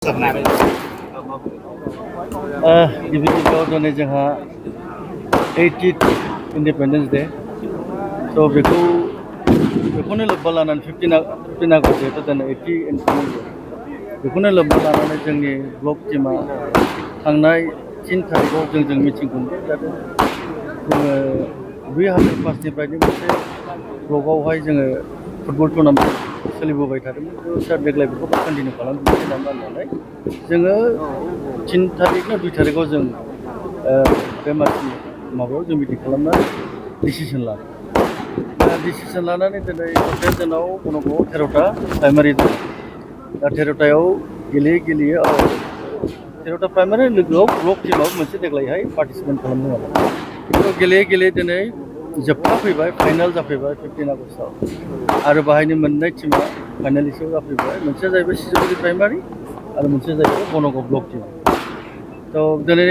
गिबि गिबियाव दिनै जोंहा 80th इन्डिपेन्डेन्स डे स' बेखौनो लोब्बा लानानै 15 आगस्ट जिहेतु दिनै 80 इन्डिपेन्डेन्स डे बेखौनो लोब्बा लानानै जोंनि ब्लक टीमा थांनाय 3 थारिखआव जों मिटिं खुंदों जाहाथे जोङो 2005निफ्रायनो मोनसे ब्लकआवहाय जोङो फुटबल टुर्नामेन्ट सोलिबोबाय थादोंमोन सार देग्लाय बेखौ कन्टिनिउ खालामफिनसै नामा होननानै जोङो 3 थारिख ना 2 थारिखआव जों बे माबायाव जों मिटिं खालामनानै डिसिसन लानानै दिनै टटेल जोंनाव गन'गावआव 13टा प्राइमारि दं दा 13टायाव गेलेयै 13टा प्राइमारि लोगोआव ब्लक टीमाव मोनसे देग्लायहाय पार्टिसिपेट खालामदों आरो गेलेयै दिनै जोबथा फैबाय फाइनाल जाफैबाय 15 आगस्टआव आरो बाहायनो मोननाय टीमा फाइनालिस्टआव जाफैबाय मोनसेया जाहैबाय सिजुगुरि प्राइमारि आरो मोनसेया जाहैबाय गन'गाव ब्लक टीम थ' दिनै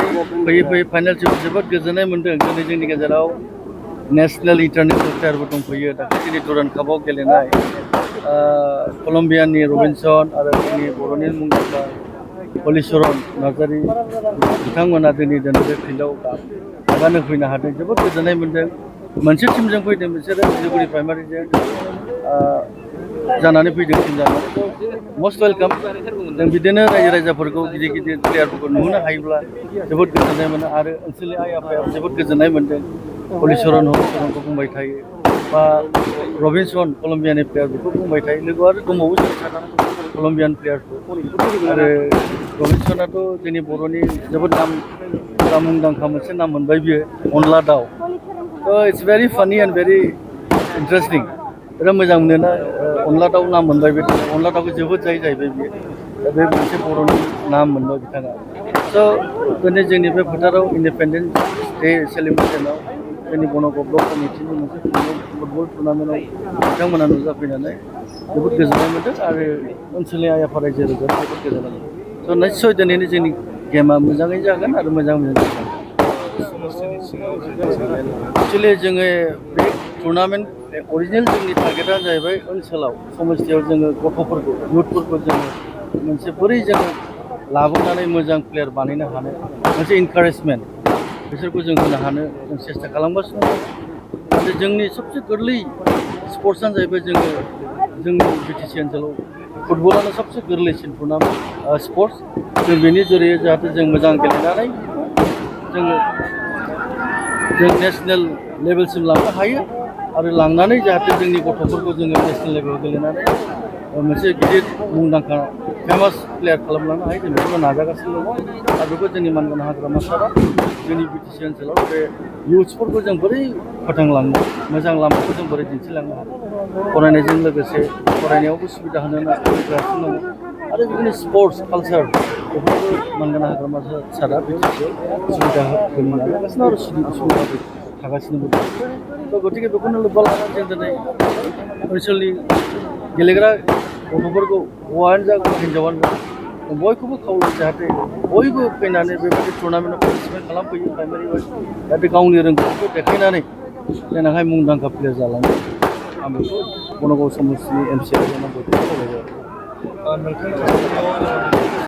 फैयै फाइनालसिम जोबोद गोजोननाय मोन्दों दिनै जोंनि गेजेराव नेसनेल इन्टारनेसनेल प्लेयारबो दंफैयो दाख्लै दिनै दुरान्ड कापआव गेलेनाय कलम्बियानि रबिनसन आरो जोंनि बर'नि मुंदांखा हलिचरन नार्जारि बिथांमोना दिनै बे फिल्डआव आगान होफैनो हादों जोबोद गोजोननाय मोन्दों मोनसे टिमजों फैदों बिसोरो सिजुगुरि प्राइमारिजों जानानै फैदों टिम जानानै मस्ट वेलकाम जों बिदिनो रायजो राजाफोरखौ गिदिर प्लेयारफोरखौ नुहोनो हायोब्ला जोबोद गोजोननाय मोनो आरो ओनसोलनि आइ आफायाबो जोबोद गोजोननाय मोन्दों हलिचरनखौ बुंबाय थायो बा रबिनसन कलम्बियानि प्लेयार बेखौ बुंबाय थायो लोगोआव आरो दंबावो कलम्बियान प्लेयारफोर आरो रबिनसनाथ' जोंनि बर'नि जोबोद मुंदांखा मोनसे नाम मोनबाय बियो अनला दाउ इट्स भेरि फानि एन्ड भेरि इन्टारेस्टिं बिराद मोजां मोनोना अनला दाउ नाम मोनबाय बे अनला दाउखौ जोबोद जायो जाहैबाय बियो दा बे मोनसे बर'नि नाम मोनबाय बिथाङा स' दिनै जोंनि बे फोथाराव इन्डिपेन्डेन्स डे सेलिब्रेसनाव जोंनि गन'गाव ब्लक कमिटिनि मोनसे फुटबल टुर्नामेन्टआव बिथांमोना नुजाफैनानै जोबोद गोजोननाय मोन्दों आरो ओनसोलनि आइ आफा रायजो राजाफोरा जोबोद गोजोननाय मोन्दों स' निस्सय दिनैनि जोंनि गेमा मोजाङै जागोन आरो मोजां जागोन एक्सुवेलि जोङो बे टुर्नामेन्ट अरिजिनेल जोंनि टारगेटआनो जाहैबाय ओनसोलाव समस्थियाव जोङो गथ'फोरखौ इयुथफोरखौ जोङो मोनसे बोरै जोङो लाबोनानै मोजां प्लेयार बानायनो हानो मोनसे इनकारेजमेन्ट बिसोरखौ जों होनो हानो जों सेस्था खालामगासिनो दं आरो जोंनि सबसे गोरलै स्पर्ट्सआनो जाहैबाय जोंनि बिटिसि ओनसोलाव फुटबलानो सबसे गोरलैसिन टुर्नामेन्ट स्पर्ट्स जों बेनि जरियै जाहाथे जों मोजां गेलेनानै जों नेसनेल लेभेलसिम लांनो हायो आरो लांनानै जाहाथे जोंनि गथ'फोरखौ जोङो नेसनेल लेभेलाव गेलेनानै मोनसे गिदिर मुंदांखा फेमास प्लेयार खालामलांनो हायो जों बेखौबो नाजागासिनो दङ आरो बेखौ जोंनि मानगोनां हाग्रामा सारा जोंनि बिटिसि ओनसोलाव बे इयुथ्सफोरखौ जों बोरै फोथांलांनो मोजां लामाखौ जों बोरै दिन्थिलांनो हायो फरायनायजों लोगोसे फरायनायावबो सुबिदा होनो नाजागासिनो दङ आरो बिदिनो स्पर्ट्स कालचार बेफोरखौ मानगोनां हाग्रामा सारा बिटिसिआव सुबिदा होनो नाजागासिनो आरो सुबिदा थागासिनो दङ थ' गतिके बेखौनो लोब्बा लानानै जों दिनै ओनसोलनि गेलेग्रा गथ'फोरखौ हौवायानो जा हिन्जावानो जा बयखौबो खावलायो जाहाथे बयबो फैनानै बेबायदि टुर्नामेन्टआव पार्टिसिपेट खालामफैयो प्राइमारि वाइज जाहाथे गावनि रोंगौथिखौ देखायनानै देनांहाय मुंदांखा प्लेयार जालाङो आं बेखौ गन'गाव समस्तिनि एमसिएल